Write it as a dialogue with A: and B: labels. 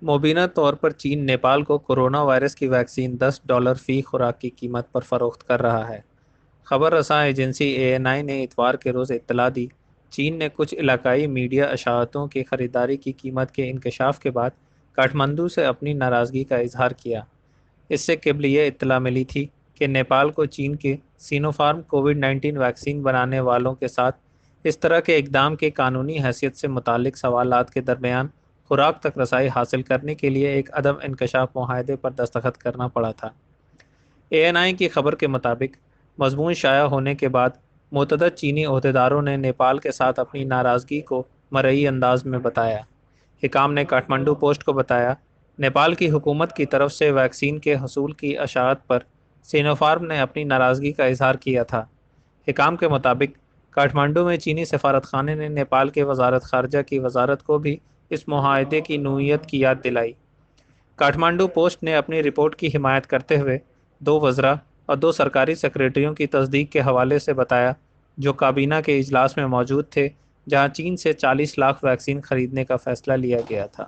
A: مبینہ طور پر چین نیپال کو کورونا وائرس کی ویکسین $10 فی خوراک کی قیمت پر فروخت کر رہا ہے۔ خبر رساں ایجنسی ANI نے اتوار کے روز اطلاع دی، چین نے کچھ علاقائی میڈیا اشاعتوں کی خریداری کی قیمت کے انکشاف کے بعد کاٹھمنڈو سے اپنی ناراضگی کا اظہار کیا۔ اس سے قبل یہ اطلاع ملی تھی کہ نیپال کو چین کے سینوفارم کووڈ-19 ویکسین بنانے والوں کے ساتھ اس طرح کے اقدام کی قانونی حیثیت سے متعلق سوالات کے درمیان خوراک تک رسائی حاصل کرنے کے لیے ایک عدم انکشاف معاہدے پر دستخط کرنا پڑا تھا۔ ANI کی خبر کے مطابق مضمون شائع ہونے کے بعد متعدد چینی عہدیداروں نے نیپال کے ساتھ اپنی ناراضگی کو مرئی انداز میں بتایا۔ حکام نے کاٹھمنڈو پوسٹ کو بتایا، نیپال کی حکومت کی طرف سے ویکسین کے حصول کی اشاعت پر سینوفارم نے اپنی ناراضگی کا اظہار کیا تھا۔ حکام کے مطابق کاٹھمنڈو میں چینی سفارت خانے نے نیپال کے وزارت خارجہ کی وزارت کو بھی اس معاہدے کی نوعیت کی یاد دلائی۔ کاٹھمنڈو پوسٹ نے اپنی رپورٹ کی حمایت کرتے ہوئے 2 وزراء اور 2 سرکاری سیکریٹریوں کی تصدیق کے حوالے سے بتایا، جو کابینہ کے اجلاس میں موجود تھے، جہاں چین سے 40 لاکھ ویکسین خریدنے کا فیصلہ لیا گیا تھا۔